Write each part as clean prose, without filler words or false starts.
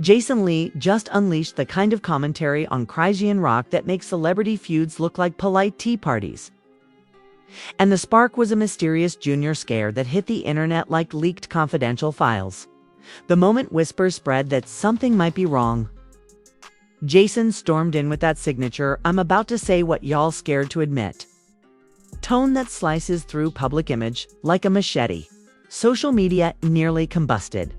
Jason Lee just unleashed the kind of commentary on Chrisean rock that makes celebrity feuds look like polite tea parties. And the spark was a mysterious junior scare that hit the internet like leaked confidential files. The moment whispers spread that something might be wrong, Jason stormed in with that signature "I'm about to say what y'all scared to admit" tone that slices through public image like a machete. Social media nearly combusted.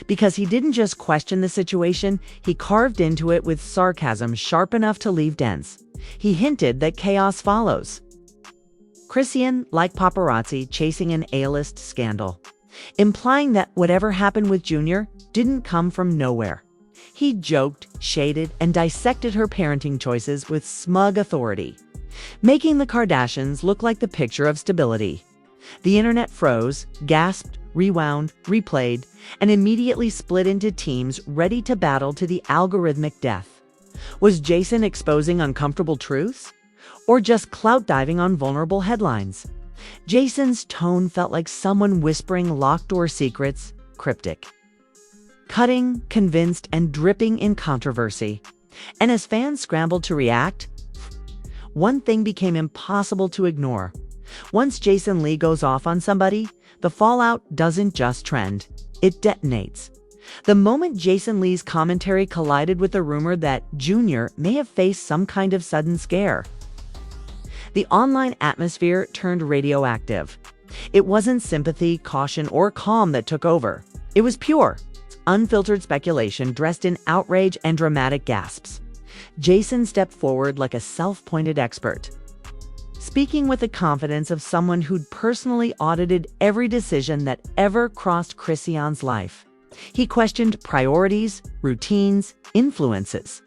Because he didn't just question the situation, he carved into it with sarcasm sharp enough to leave dents. He hinted that chaos follows. Chrisean, like paparazzi chasing an A-list scandal, implying that whatever happened with Junior didn't come from nowhere. He joked, shaded, and dissected her parenting choices with smug authority, making the Kardashians look like the picture of stability. The internet froze, gasped, rewound, replayed, and immediately split into teams ready to battle to the algorithmic death. Was Jason exposing uncomfortable truths? Or just clout diving on vulnerable headlines? Jason's tone felt like someone whispering locked-door secrets, cryptic. Cutting, convinced, and dripping in controversy. And as fans scrambled to react, one thing became impossible to ignore. Once Jason Lee goes off on somebody, the fallout doesn't just trend, it detonates. The moment Jason Lee's commentary collided with the rumor that Junior may have faced some kind of sudden scare, the online atmosphere turned radioactive. It wasn't sympathy, caution, or calm that took over. It was pure, unfiltered speculation dressed in outrage and dramatic gasps. Jason stepped forward like a self-appointed expert, speaking with the confidence of someone who'd personally audited every decision that ever crossed Chrisean's life. He questioned priorities, routines, influences,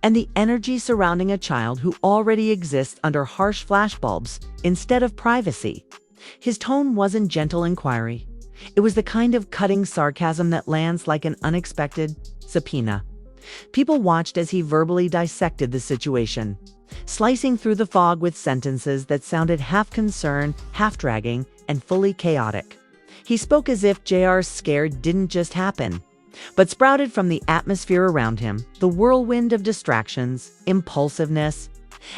and the energy surrounding a child who already exists under harsh flashbulbs instead of privacy. His tone wasn't gentle inquiry. It was the kind of cutting sarcasm that lands like an unexpected subpoena. People watched as he verbally dissected the situation, slicing through the fog with sentences that sounded half concerned, half dragging, and fully chaotic. He spoke as if JR's scare didn't just happen, but sprouted from the atmosphere around him, the whirlwind of distractions, impulsiveness,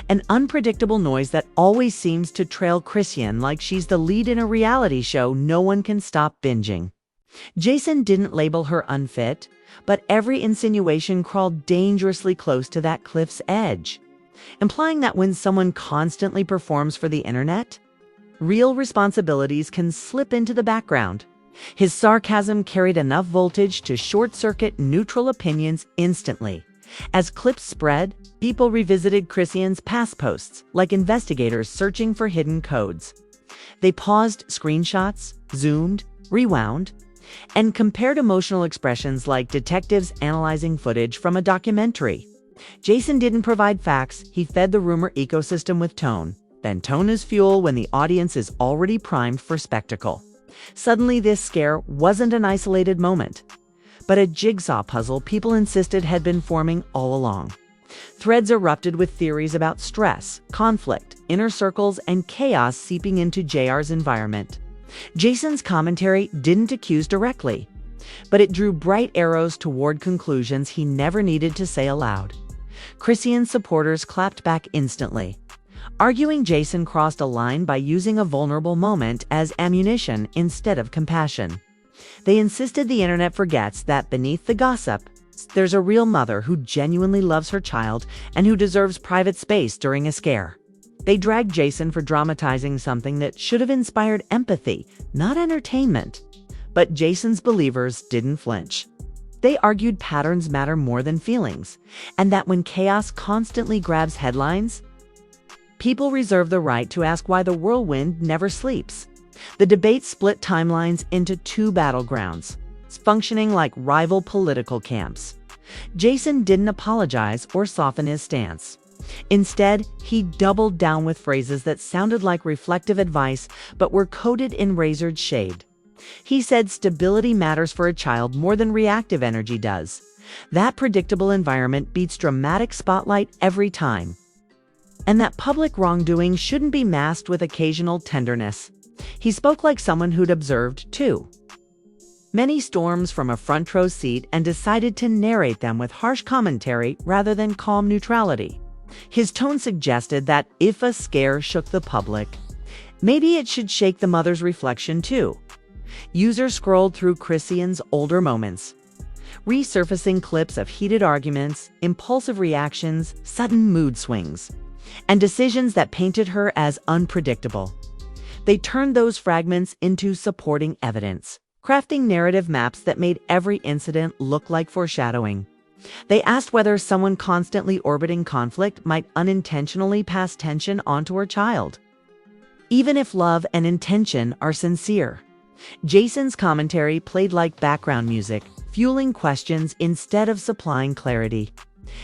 an unpredictable noise that always seems to trail Chrisean like she's the lead in a reality show no one can stop binging. Jason didn't label her unfit, but every insinuation crawled dangerously close to that cliff's edge, implying that when someone constantly performs for the internet, real responsibilities can slip into the background. His sarcasm carried enough voltage to short-circuit neutral opinions instantly. As clips spread, people revisited Chrisean's past posts like investigators searching for hidden codes. They paused screenshots, zoomed, rewound, and compared emotional expressions like detectives analyzing footage from a documentary. Jason didn't provide facts, he fed the rumor ecosystem with tone. Then tone is fuel when the audience is already primed for spectacle. Suddenly, this scare wasn't an isolated moment, but a jigsaw puzzle people insisted had been forming all along. Threads erupted with theories about stress, conflict, inner circles, and chaos seeping into JR's environment. Jason's commentary didn't accuse directly, but it drew bright arrows toward conclusions he never needed to say aloud. Chrisean supporters clapped back instantly, arguing Jason crossed a line by using a vulnerable moment as ammunition instead of compassion. They insisted the internet forgets that beneath the gossip, there's a real mother who genuinely loves her child and who deserves private space during a scare. They dragged Jason for dramatizing something that should have inspired empathy, not entertainment. But Jason's believers didn't flinch. They argued patterns matter more than feelings, and that when chaos constantly grabs headlines, people reserve the right to ask why the whirlwind never sleeps. The debate split timelines into two battlegrounds, functioning like rival political camps. Jason didn't apologize or soften his stance. Instead, he doubled down with phrases that sounded like reflective advice but were coated in razored shade. He said stability matters for a child more than reactive energy does. That predictable environment beats dramatic spotlight every time. And that public wrongdoing shouldn't be masked with occasional tenderness. He spoke like someone who'd observed, too. many storms from a front row seat and decided to narrate them with harsh commentary rather than calm neutrality. His tone suggested that if a scare shook the public, maybe it should shake the mother's reflection too. Users scrolled through Chrisean's older moments, resurfacing clips of heated arguments, impulsive reactions, sudden mood swings, and decisions that painted her as unpredictable. They turned those fragments into supporting evidence, crafting narrative maps that made every incident look like foreshadowing. They asked whether someone constantly orbiting conflict might unintentionally pass tension onto her child, even if love and intention are sincere. Jason's commentary played like background music, fueling questions instead of supplying clarity.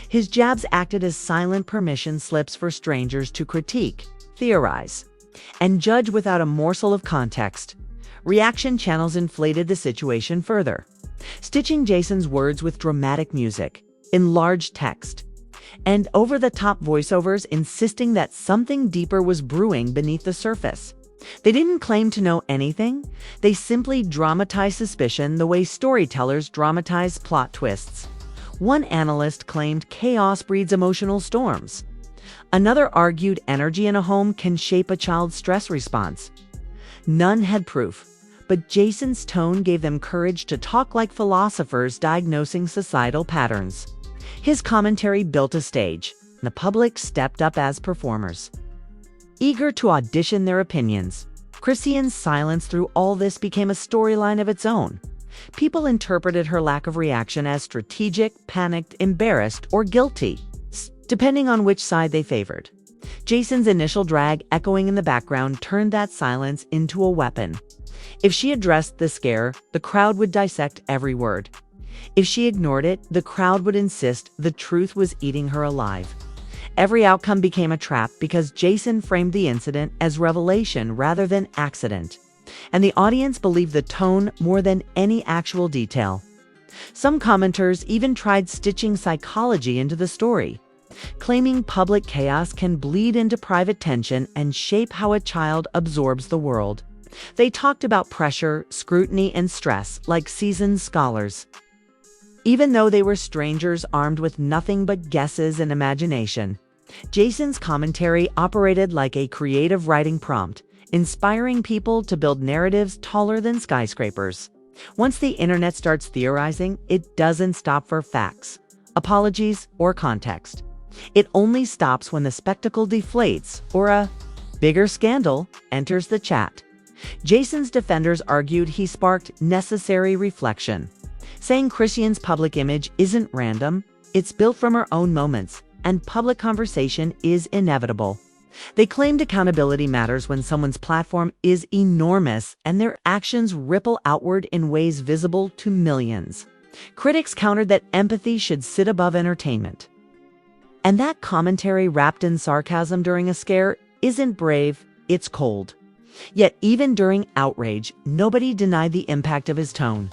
His jabs acted as silent permission slips for strangers to critique, theorize, and judge without a morsel of context. Reaction channels inflated the situation further, stitching Jason's words with dramatic music, enlarged text, and over-the-top voiceovers insisting that something deeper was brewing beneath the surface. They didn't claim to know anything. They simply dramatized suspicion the way storytellers dramatize plot twists. One analyst claimed chaos breeds emotional storms. Another argued energy in a home can shape a child's stress response. None had proof, but Jason's tone gave them courage to talk like philosophers diagnosing societal patterns. His commentary built a stage, and the public stepped up as performers, eager to audition their opinions. Chrisean's silence through all this became a storyline of its own. People interpreted her lack of reaction as strategic, panicked, embarrassed, or guilty, depending on which side they favored. Jason's initial drag echoing in the background turned that silence into a weapon. If she addressed the scare, the crowd would dissect every word. If she ignored it, the crowd would insist the truth was eating her alive. Every outcome became a trap because Jason framed the incident as revelation rather than accident, and the audience believed the tone more than any actual detail. Some commenters even tried stitching psychology into the story, claiming public chaos can bleed into private tension and shape how a child absorbs the world. They talked about pressure, scrutiny, and stress like seasoned scholars, even though they were strangers armed with nothing but guesses and imagination. Jason's commentary operated like a creative writing prompt, inspiring people to build narratives taller than skyscrapers. Once the internet starts theorizing, it doesn't stop for facts, apologies, or context. It only stops when the spectacle deflates or a bigger scandal enters the chat. Jason's defenders argued he sparked necessary reflection, saying Chrisean's public image isn't random, it's built from her own moments, and public conversation is inevitable. They claimed accountability matters when someone's platform is enormous and their actions ripple outward in ways visible to millions. Critics countered that empathy should sit above entertainment, and that commentary wrapped in sarcasm during a scare isn't brave, it's cold. Yet even during outrage, nobody denied the impact of his tone.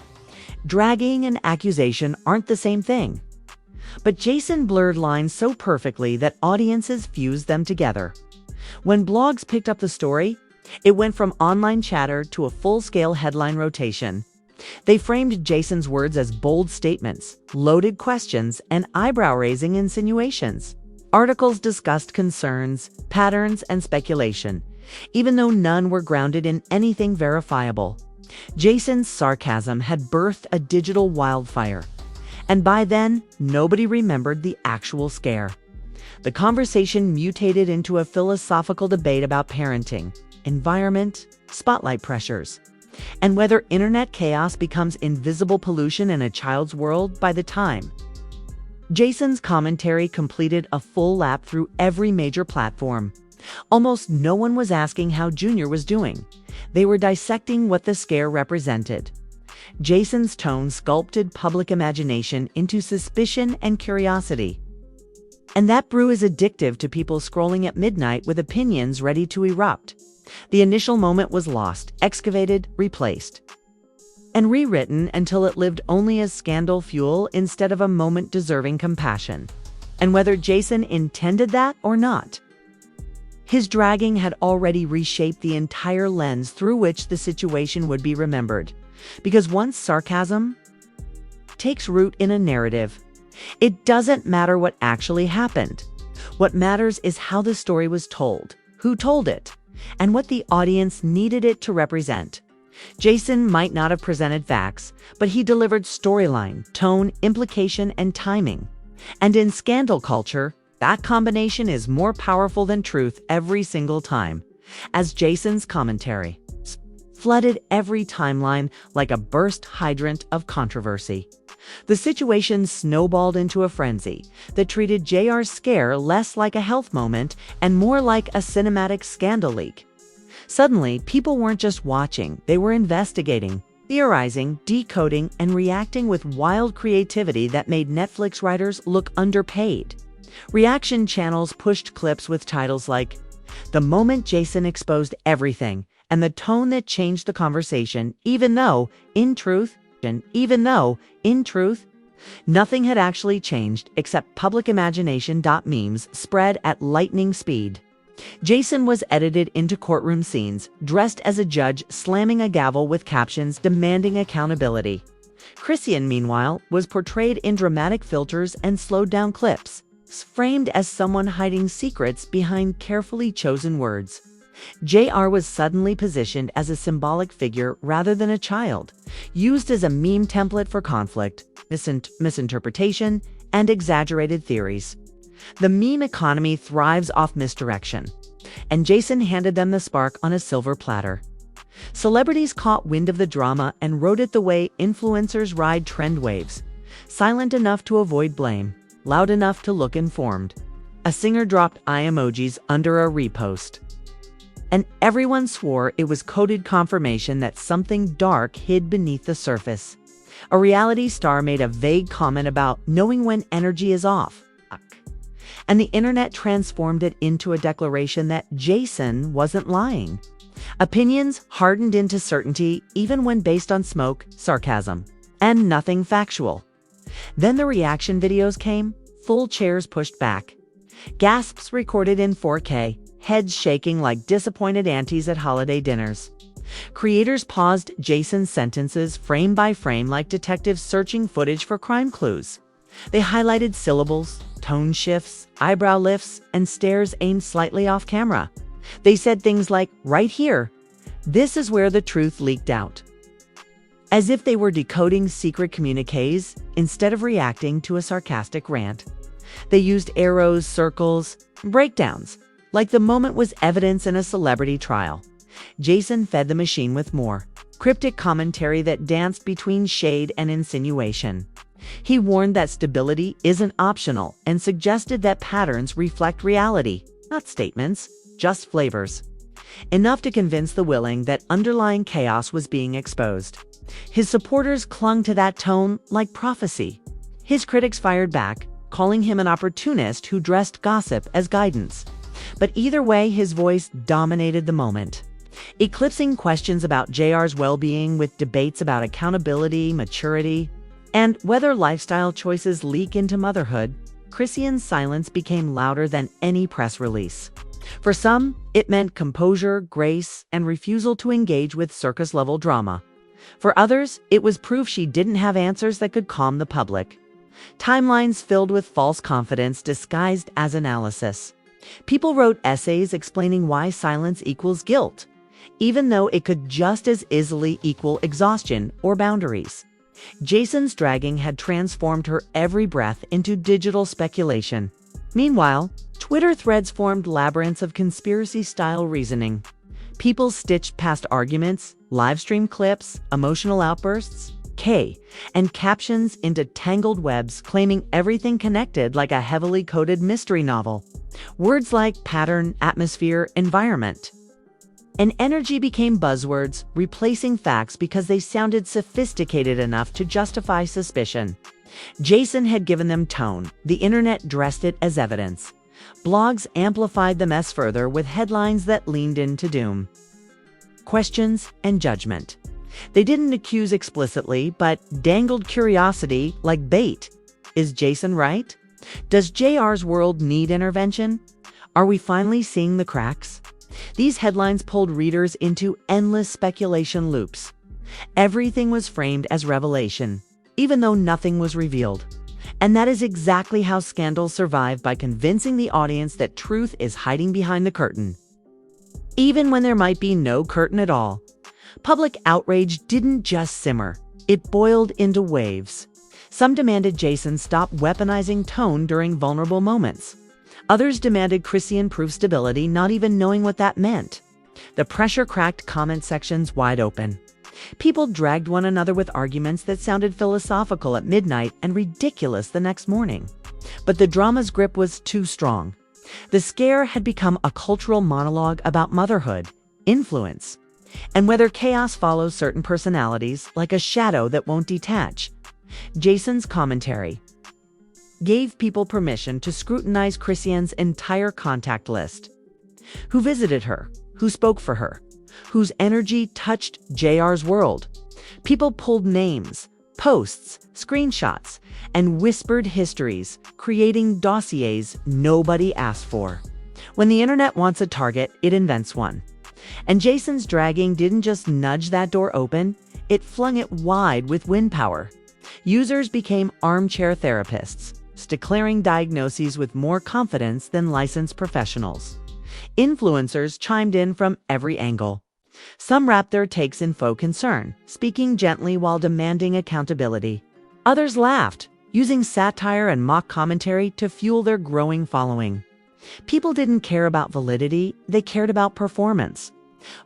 Dragging and accusation aren't the same thing. But Jason blurred lines so perfectly that audiences fused them together. When blogs picked up the story, it went from online chatter to a full-scale headline rotation. They framed Jason's words as bold statements, loaded questions, and eyebrow-raising insinuations. Articles discussed concerns, patterns, and speculation, even though none were grounded in anything verifiable. Jason's sarcasm had birthed a digital wildfire, and by then, nobody remembered the actual scare. The conversation mutated into a philosophical debate about parenting, environment, spotlight pressures, and whether internet chaos becomes invisible pollution in a child's world by the time Jason's commentary completed a full lap through every major platform. Almost no one was asking how Junior was doing. They were dissecting what the scare represented. Jason's tone sculpted public imagination into suspicion and curiosity. And that brew is addictive to people scrolling at midnight with opinions ready to erupt. The initial moment was lost, excavated, replaced, and rewritten until it lived only as scandal fuel instead of a moment deserving compassion. And whether Jason intended that or not, his dragging had already reshaped the entire lens through which the situation would be remembered. Because once sarcasm takes root in a narrative, it doesn't matter what actually happened. What matters is how the story was told, who told it, and what the audience needed it to represent. Jason might not have presented facts, but he delivered storyline, tone, implication, and timing. And in scandal culture, that combination is more powerful than truth every single time, as Jason's commentary flooded every timeline like a burst hydrant of controversy. The situation snowballed into a frenzy that treated JR's scare less like a health moment and more like a cinematic scandal leak. Suddenly, people weren't just watching, they were investigating, theorizing, decoding, and reacting with wild creativity that made Netflix writers look underpaid. Reaction channels pushed clips with titles like, "The Moment Jason Exposed Everything," and "The Tone That Changed the Conversation, even though, in truth, nothing had actually changed except public imagination." Memes spread at lightning speed. Jason was edited into courtroom scenes, dressed as a judge slamming a gavel with captions demanding accountability. Chrisean, meanwhile, was portrayed in dramatic filters and slowed-down clips, framed as someone hiding secrets behind carefully chosen words. JR was suddenly positioned as a symbolic figure rather than a child, used as a meme template for conflict, misinterpretation, and exaggerated theories. The meme economy thrives off misdirection, and Jason handed them the spark on a silver platter. Celebrities caught wind of the drama and rode it the way influencers ride trend waves, silent enough to avoid blame, loud enough to look informed. A singer dropped eye emojis under a repost, and everyone swore it was coded confirmation that something dark hid beneath the surface. A reality star made a vague comment about knowing when energy is off, and the internet transformed it into a declaration that Jason wasn't lying. Opinions hardened into certainty even when based on smoke, sarcasm, and nothing factual. Then the reaction videos came, full chairs pushed back, gasps recorded in 4K, heads shaking like disappointed aunties at holiday dinners. Creators paused Jason's sentences frame by frame like detectives searching footage for crime clues. They highlighted syllables, tone shifts, eyebrow lifts, and stares aimed slightly off camera. They said things like, "Right here, this is where the truth leaked out," as if they were decoding secret communiques instead of reacting to a sarcastic rant. They used arrows, circles, breakdowns, like the moment was evidence in a celebrity trial. Jason fed the machine with more cryptic commentary that danced between shade and insinuation. He warned that stability isn't optional and suggested that patterns reflect reality, not statements, just flavors. Enough to convince the willing that underlying chaos was being exposed. His supporters clung to that tone like prophecy. His critics fired back, calling him an opportunist who dressed gossip as guidance. But either way, his voice dominated the moment, eclipsing questions about JR's well-being with debates about accountability, maturity, and whether lifestyle choices leak into motherhood. Chrisean's silence became louder than any press release. For some, it meant composure, grace, and refusal to engage with circus-level drama. For others, it was proof she didn't have answers that could calm the public. Timelines filled with false confidence disguised as analysis. People wrote essays explaining why silence equals guilt, even though it could just as easily equal exhaustion or boundaries. Jason's dragging had transformed her every breath into digital speculation. Meanwhile, Twitter threads formed labyrinths of conspiracy-style reasoning. People stitched past arguments, live-stream clips, emotional outbursts, and captions into tangled webs claiming everything connected like a heavily coded mystery novel. Words like pattern, atmosphere, environment, and energy became buzzwords, replacing facts because they sounded sophisticated enough to justify suspicion. Jason had given them tone. The internet dressed it as evidence. Blogs amplified the mess further with headlines that leaned into doom, questions, and judgment. They didn't accuse explicitly, but dangled curiosity like bait. Is Jason right? Does JR's world need intervention? Are we finally seeing the cracks? These headlines pulled readers into endless speculation loops. Everything was framed as revelation, even though nothing was revealed. And that is exactly how scandals survive, by convincing the audience that truth is hiding behind the curtain. Even when there might be no curtain at all, public outrage didn't just simmer, it boiled into waves. Some demanded Jason stop weaponizing tone during vulnerable moments. Others demanded Chrisean prove stability, not even knowing what that meant. The pressure cracked comment sections wide open. People dragged one another with arguments that sounded philosophical at midnight and ridiculous the next morning. But the drama's grip was too strong. The scare had become a cultural monologue about motherhood, influence, and whether chaos follows certain personalities like a shadow that won't detach. Jason's commentary gave people permission to scrutinize Chrisean's entire contact list. Who visited her? Who spoke for her? Whose energy touched JR's world? People pulled names, posts, screenshots, and whispered histories, creating dossiers nobody asked for. When the internet wants a target, it invents one. And Jason's dragging didn't just nudge that door open, it flung it wide with wind power. Users became armchair therapists, declaring diagnoses with more confidence than licensed professionals. Influencers chimed in from every angle. Some wrapped their takes in faux concern, speaking gently while demanding accountability. Others laughed, using satire and mock commentary to fuel their growing following. People didn't care about validity, they cared about performance.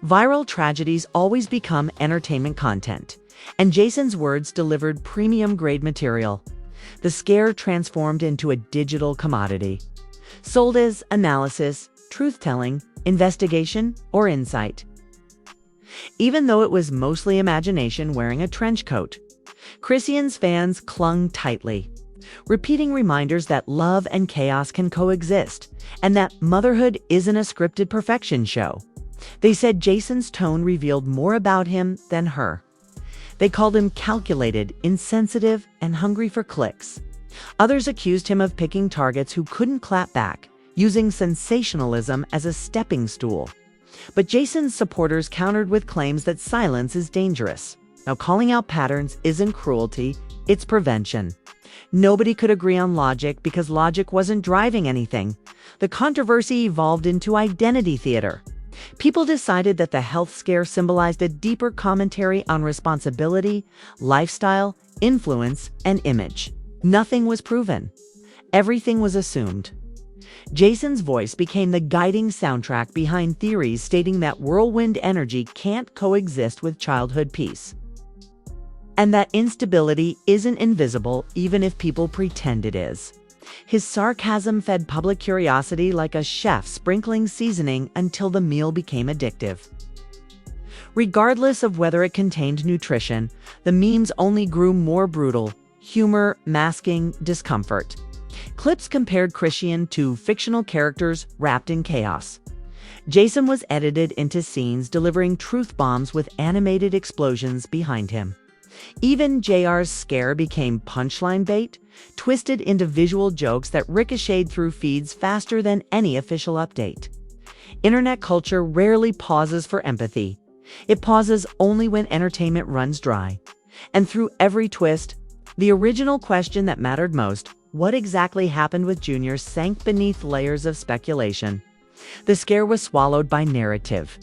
Viral tragedies always become entertainment content, and Jason's words delivered premium-grade material. The scare transformed into a digital commodity, sold as analysis, truth-telling, investigation, or insight. Even though it was mostly imagination wearing a trench coat, Chrisean's fans clung tightly, repeating reminders that love and chaos can coexist, and that motherhood isn't a scripted perfection show. They said Jason's tone revealed more about him than her. They called him calculated, insensitive, and hungry for clicks. Others accused him of picking targets who couldn't clap back, using sensationalism as a stepping stool. But Jason's supporters countered with claims that silence is dangerous. Now, calling out patterns isn't cruelty, it's prevention. Nobody could agree on logic because logic wasn't driving anything. The controversy evolved into identity theater. People decided that the health scare symbolized a deeper commentary on responsibility, lifestyle, influence, and image. Nothing was proven. Everything was assumed. Jason's voice became the guiding soundtrack behind theories stating that whirlwind energy can't coexist with childhood peace, and that instability isn't invisible even if people pretend it is. His sarcasm fed public curiosity like a chef sprinkling seasoning until the meal became addictive. Regardless of whether it contained nutrition, the memes only grew more brutal, humor masking discomfort. Clips compared Chrisean to fictional characters wrapped in chaos. Jason was edited into scenes delivering truth bombs with animated explosions behind him. Even JR's scare became punchline bait, twisted into visual jokes that ricocheted through feeds faster than any official update. Internet culture rarely pauses for empathy. It pauses only when entertainment runs dry. And through every twist, the original question that mattered most, what exactly happened with Junior, sank beneath layers of speculation. The scare was swallowed by narrative.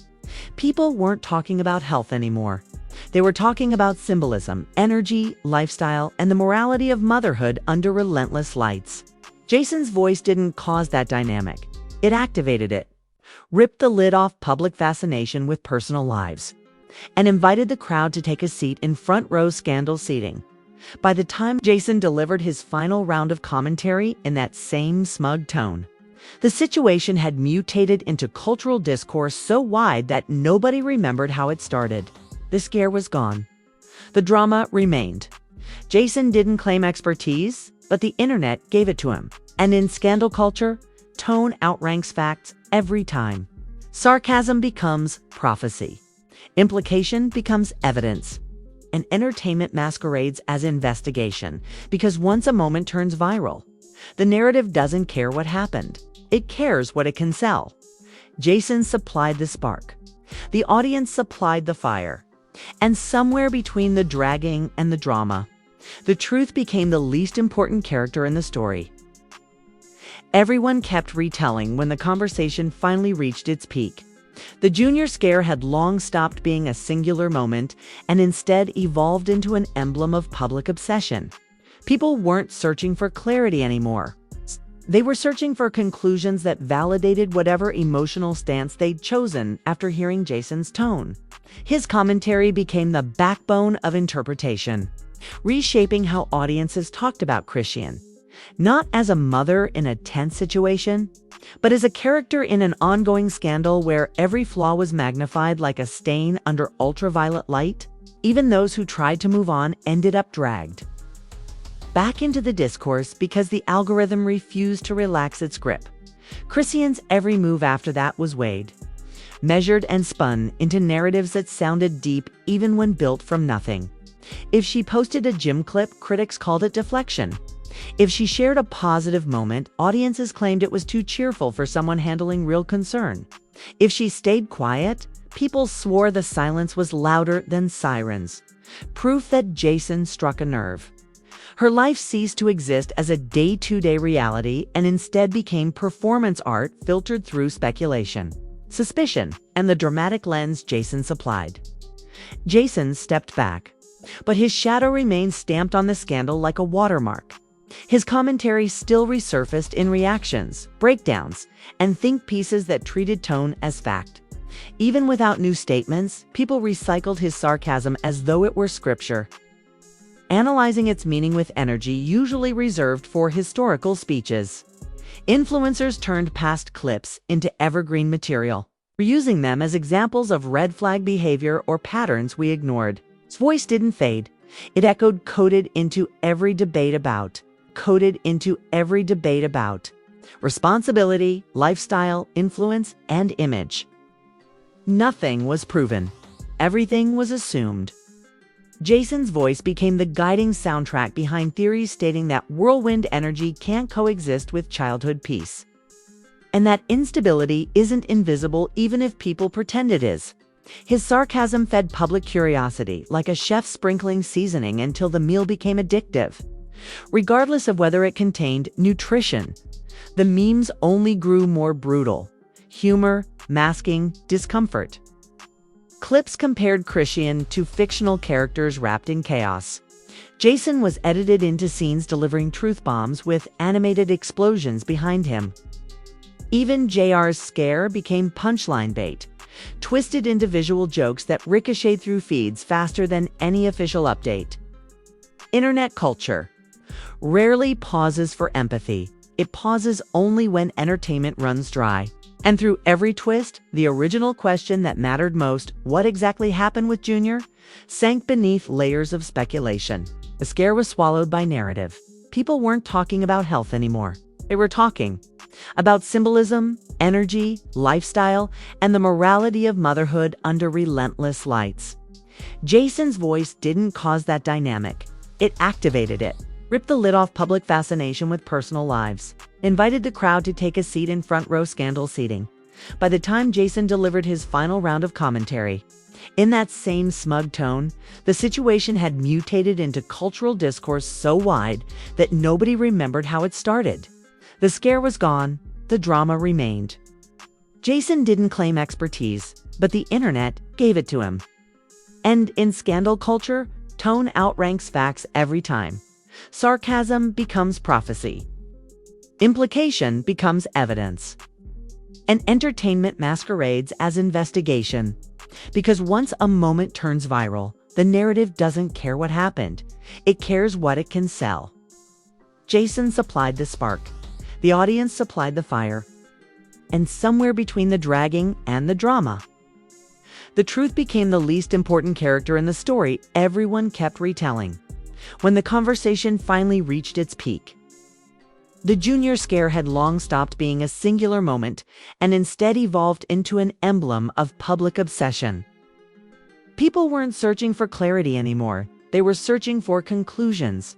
People weren't talking about health anymore. They were talking about symbolism, energy, lifestyle, and the morality of motherhood under relentless lights. Jason's voice didn't cause that dynamic. It activated it, ripped the lid off public fascination with personal lives, and invited the crowd to take a seat in front row scandal seating. By the time Jason delivered his final round of commentary in that same smug tone, the situation had mutated into cultural discourse so wide that nobody remembered how it started. The scare was gone. The drama remained. Jason didn't claim expertise, but the internet gave it to him. And in scandal culture, tone outranks facts every time. Sarcasm becomes prophecy. Implication becomes evidence. And entertainment masquerades as investigation, because once a moment turns viral, the narrative doesn't care what happened. It cares what it can sell. Jason supplied the spark. The audience supplied the fire. And somewhere between the dragging and the drama, the truth became the least important character in the story. Everyone kept retelling when the conversation finally reached its peak. The junior scare had long stopped being a singular moment and instead evolved into an emblem of public obsession. People weren't searching for clarity anymore. They were searching for conclusions that validated whatever emotional stance they'd chosen after hearing Jason's tone. His commentary became the backbone of interpretation, reshaping how audiences talked about Chrisean, not as a mother in a tense situation, but as a character in an ongoing scandal where every flaw was magnified like a stain under ultraviolet light. Even those who tried to move on ended up dragged back into the discourse because the algorithm refused to relax its grip. Chrisean's every move after that was weighed, measured and spun into narratives that sounded deep even when built from nothing. If she posted a gym clip, critics called it deflection. If she shared a positive moment, audiences claimed it was too cheerful for someone handling real concern. If she stayed quiet, people swore the silence was louder than sirens, proof that Jason struck a nerve. Her life ceased to exist as a day-to-day reality and instead became performance art filtered through speculation, suspicion, and the dramatic lens Jason supplied. Jason stepped back, but his shadow remained stamped on the scandal like a watermark. His commentary still resurfaced in reactions, breakdowns, and think pieces that treated tone as fact. Even without new statements, people recycled his sarcasm as though it were scripture, analyzing its meaning with energy usually reserved for historical speeches. Influencers turned past clips into evergreen material, reusing them as examples of red flag behavior or patterns we ignored. His voice didn't fade. It echoed, coded into every debate about responsibility, lifestyle, influence, and image. Nothing was proven. Everything was assumed. Jason's voice became the guiding soundtrack behind theories stating that whirlwind energy can't coexist with childhood peace, and that instability isn't invisible even if people pretend it is. His sarcasm fed public curiosity, like a chef sprinkling seasoning until the meal became addictive. Regardless of whether it contained nutrition, the memes only grew more brutal, humor masking discomfort. Clips compared Chrisean to fictional characters wrapped in chaos. Jason was edited into scenes delivering truth bombs with animated explosions behind him. Even JR's scare became punchline bait, twisted into visual jokes that ricocheted through feeds faster than any official update. Internet culture rarely pauses for empathy. It pauses only when entertainment runs dry. And through every twist, the original question that mattered most, what exactly happened with Junior, sank beneath layers of speculation. The scare was swallowed by narrative. People weren't talking about health anymore. They were talking about symbolism, energy, lifestyle, and the morality of motherhood under relentless lights. Jason's voice didn't cause that dynamic. It activated it, ripped the lid off public fascination with personal lives, invited the crowd to take a seat in front row scandal seating. By the time Jason delivered his final round of commentary, in that same smug tone, the situation had mutated into cultural discourse so wide that nobody remembered how it started. The scare was gone, the drama remained. Jason didn't claim expertise, but the internet gave it to him. And in scandal culture, tone outranks facts every time. Sarcasm becomes prophecy. Implication becomes evidence. And entertainment masquerades as investigation. Because once a moment turns viral, the narrative doesn't care what happened. It cares what it can sell. Jason supplied the spark. The audience supplied the fire. And somewhere between the dragging and the drama, the truth became the least important character in the story everyone kept retelling. When the conversation finally reached its peak, the Junior scare had long stopped being a singular moment and instead evolved into an emblem of public obsession. People weren't searching for clarity anymore. They were searching for conclusions.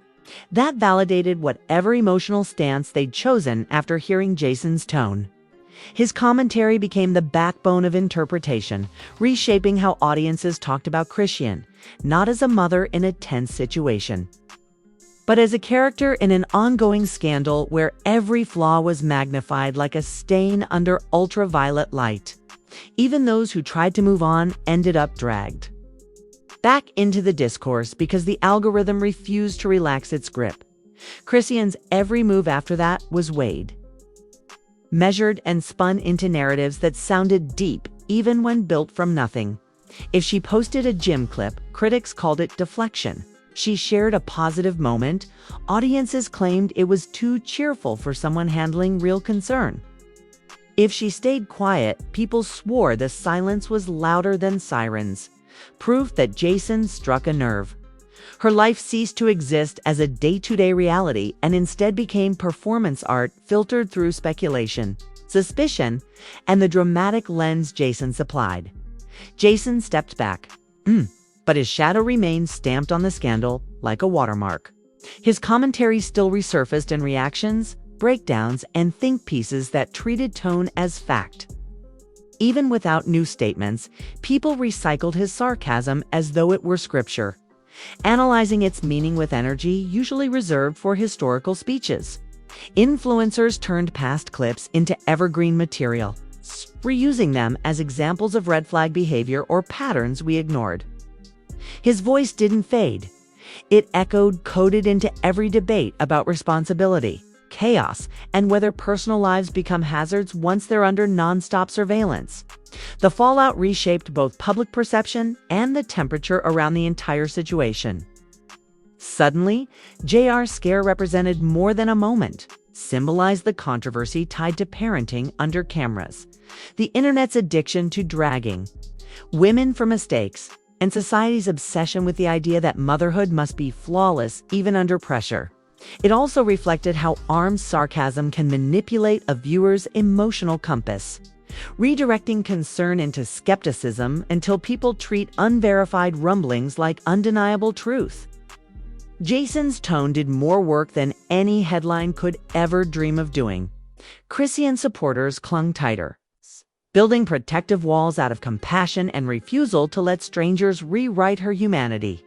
That validated whatever emotional stance they'd chosen after hearing Jason's tone. His commentary became the backbone of interpretation, reshaping how audiences talked about Chrisean, not as a mother in a tense situation, but as a character in an ongoing scandal where every flaw was magnified like a stain under ultraviolet light. Even those who tried to move on ended up dragged back into the discourse because the algorithm refused to relax its grip. Chrisean's every move after that was weighed, measured, and spun into narratives that sounded deep even when built from nothing. If she posted a gym clip, critics called it deflection. She shared a positive moment, audiences claimed it was too cheerful for someone handling real concern. If she stayed quiet, people swore the silence was louder than sirens, proof that Jason struck a nerve. Her life ceased to exist as a day-to-day reality and instead became performance art filtered through speculation, suspicion, and the dramatic lens Jason supplied. Jason stepped back, but his shadow remained stamped on the scandal like a watermark. His commentary still resurfaced in reactions, breakdowns, and think pieces that treated tone as fact. Even without new statements, people recycled his sarcasm as though it were scripture, analyzing its meaning with energy usually reserved for historical speeches. Influencers turned past clips into evergreen material, reusing them as examples of red flag behavior or patterns we ignored. His voice didn't fade. It echoed, coded into every debate about responsibility, chaos, and whether personal lives become hazards once they're under nonstop surveillance. The fallout reshaped both public perception and the temperature around the entire situation. Suddenly, JR's scare represented more than a moment, symbolized the controversy tied to parenting under cameras, the internet's addiction to dragging women for mistakes, and society's obsession with the idea that motherhood must be flawless even under pressure. It also reflected how armed sarcasm can manipulate a viewer's emotional compass, redirecting concern into skepticism until people treat unverified rumblings like undeniable truth. Jason's tone did more work than any headline could ever dream of doing. Chrisean supporters clung tighter, building protective walls out of compassion and refusal to let strangers rewrite her humanity.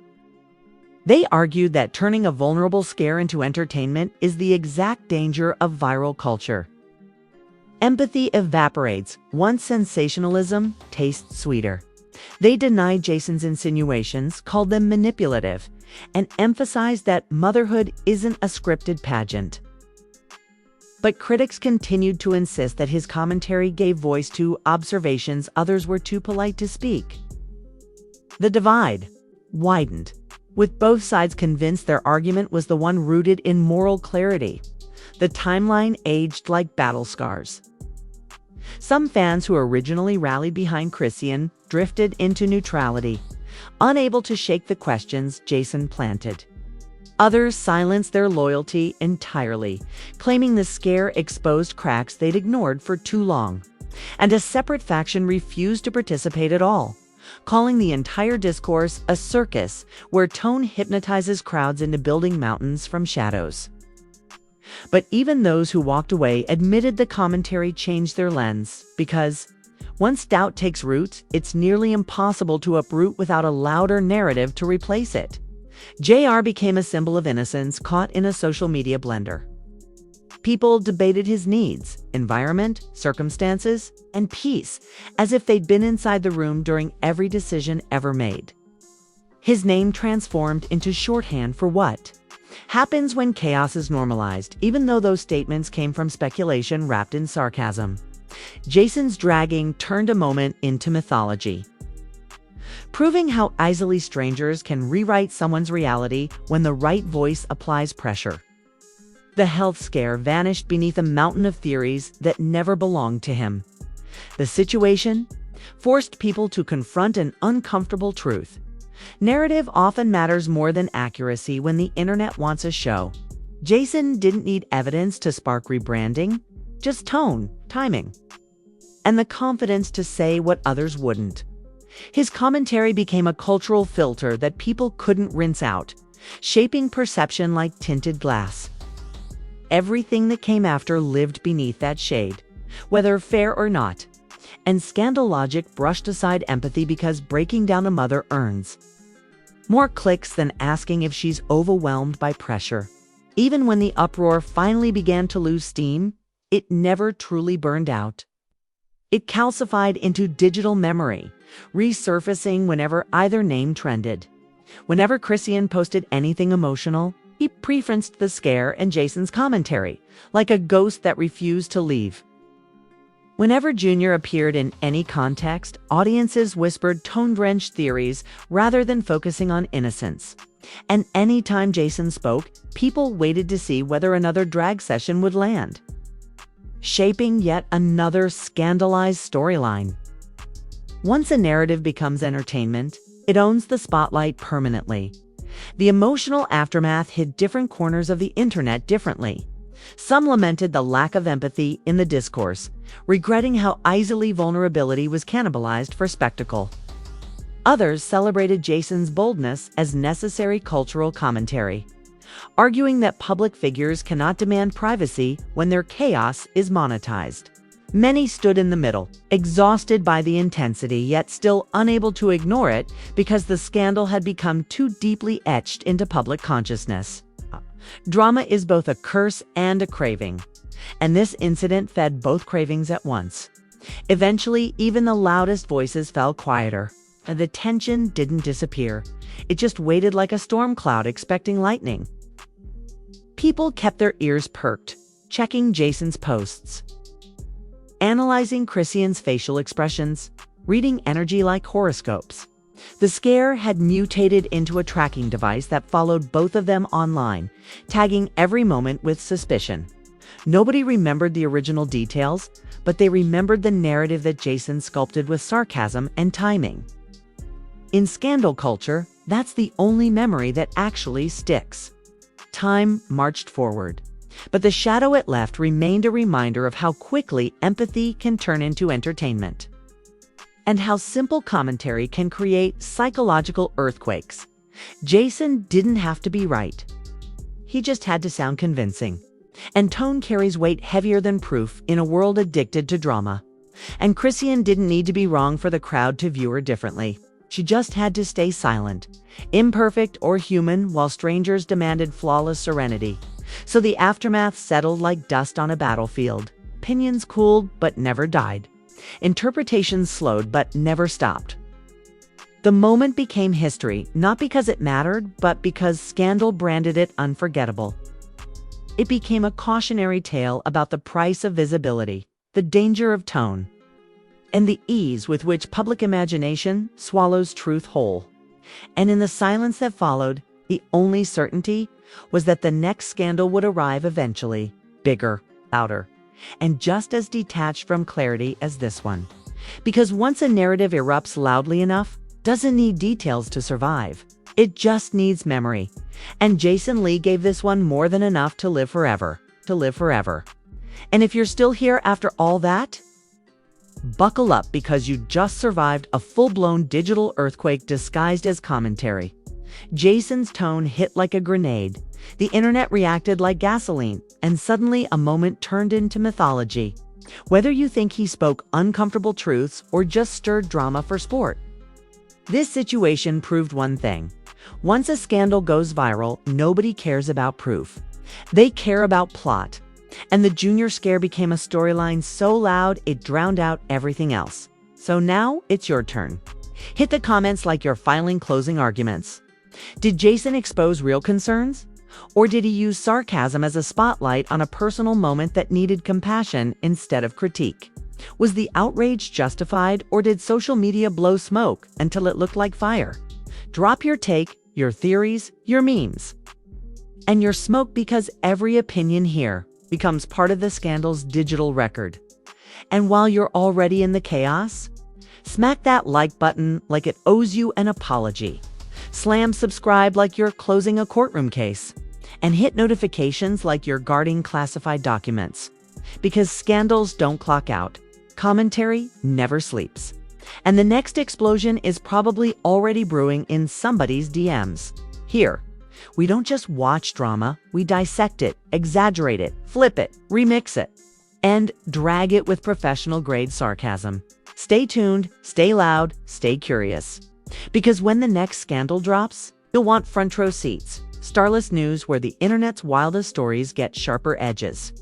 They argued that turning a vulnerable scare into entertainment is the exact danger of viral culture. Empathy evaporates once sensationalism tastes sweeter. They denied Jason's insinuations, called them manipulative, and emphasized that motherhood isn't a scripted pageant. But critics continued to insist that his commentary gave voice to observations others were too polite to speak. The divide widened, with both sides convinced their argument was the one rooted in moral clarity. The timeline aged like battle scars. Some fans who originally rallied behind Chrisean drifted into neutrality, unable to shake the questions Jason planted. Others silenced their loyalty entirely, claiming the scare exposed cracks they'd ignored for too long. And a separate faction refused to participate at all, calling the entire discourse a circus where tone hypnotizes crowds into building mountains from shadows. But even those who walked away admitted the commentary changed their lens, because once doubt takes root, it's nearly impossible to uproot without a louder narrative to replace it. JR became a symbol of innocence caught in a social media blender. People debated his needs, environment, circumstances, and peace, as if they'd been inside the room during every decision ever made. His name transformed into shorthand for what happens when chaos is normalized, even though those statements came from speculation wrapped in sarcasm. Jason's dragging turned a moment into mythology, proving how easily strangers can rewrite someone's reality when the right voice applies pressure. The health scare vanished beneath a mountain of theories that never belonged to him. The situation forced people to confront an uncomfortable truth. Narrative often matters more than accuracy when the internet wants a show. Jason didn't need evidence to spark rebranding, just tone, timing, and the confidence to say what others wouldn't. His commentary became a cultural filter that people couldn't rinse out, shaping perception like tinted glass. Everything that came after lived beneath that shade, whether fair or not. And scandal logic brushed aside empathy because breaking down a mother earns more clicks than asking if she's overwhelmed by pressure. Even when the uproar finally began to lose steam, it never truly burned out. It calcified into digital memory, resurfacing whenever either name trended. Whenever Chrisean posted anything emotional, he preferenced the scare and Jason's commentary, like a ghost that refused to leave. Whenever Junior appeared in any context, audiences whispered tone-drenched theories rather than focusing on innocence. And anytime Jason spoke, people waited to see whether another drag session would land, shaping yet another scandalized storyline. Once a narrative becomes entertainment, it owns the spotlight permanently. The emotional aftermath hit different corners of the internet differently. Some lamented the lack of empathy in the discourse, regretting how easily vulnerability was cannibalized for spectacle. Others celebrated Jason's boldness as necessary cultural commentary, arguing that public figures cannot demand privacy when their chaos is monetized. Many stood in the middle, exhausted by the intensity yet still unable to ignore it because the scandal had become too deeply etched into public consciousness. Drama is both a curse and a craving, and this incident fed both cravings at once. Eventually, even the loudest voices fell quieter. The tension didn't disappear. It just waited like a storm cloud expecting lightning. People kept their ears perked, checking Jason's posts, analyzing Chrisean's facial expressions, reading energy like horoscopes. The scare had mutated into a tracking device that followed both of them online, tagging every moment with suspicion. Nobody remembered the original details, but they remembered the narrative that Jason sculpted with sarcasm and timing. In scandal culture, that's the only memory that actually sticks. Time marched forward, but the shadow it left remained a reminder of how quickly empathy can turn into entertainment, and how simple commentary can create psychological earthquakes. Jason didn't have to be right. He just had to sound convincing. And tone carries weight heavier than proof in a world addicted to drama. And Chrisean didn't need to be wrong for the crowd to view her differently. She just had to stay silent, imperfect or human, while strangers demanded flawless serenity. So the aftermath settled like dust on a battlefield. Opinions cooled but never died. Interpretations slowed but never stopped. The moment became history, not because it mattered, but because scandal branded it unforgettable. It became a cautionary tale about the price of visibility, the danger of tone, and the ease with which public imagination swallows truth whole. And in the silence that followed, the only certainty was that the next scandal would arrive eventually, bigger, louder, and just as detached from clarity as this one. Because once a narrative erupts loudly enough, doesn't need details to survive. It just needs memory. And Jason Lee gave this one more than enough to live forever. And if you're still here after all that, buckle up, because you just survived a full-blown digital earthquake disguised as commentary. Jason's tone hit like a grenade. The internet reacted like gasoline, and suddenly a moment turned into mythology. Whether you think he spoke uncomfortable truths or just stirred drama for sport. This situation proved one thing. Once a scandal goes viral, nobody cares about proof. They care about plot. And the Junior scare became a storyline so loud it drowned out everything else. So now it's your turn. Hit the comments like you're filing closing arguments. Did Jason expose real concerns? Or did he use sarcasm as a spotlight on a personal moment that needed compassion instead of critique? Was the outrage justified, or did social media blow smoke until it looked like fire? Drop your take, your theories, your memes, and your smoke, because every opinion here becomes part of the scandal's digital record. And while you're already in the chaos, smack that like button like it owes you an apology. Slam subscribe like you're closing a courtroom case. And hit notifications like you're guarding classified documents. Because scandals don't clock out. Commentary never sleeps. And the next explosion is probably already brewing in somebody's DMs. Here, we don't just watch drama, we dissect it, exaggerate it, flip it, remix it. and drag it with professional-grade sarcasm. Stay tuned, stay loud, stay curious. Because when the next scandal drops, you'll want front row seats. Starless news where the internet's wildest stories get sharper edges.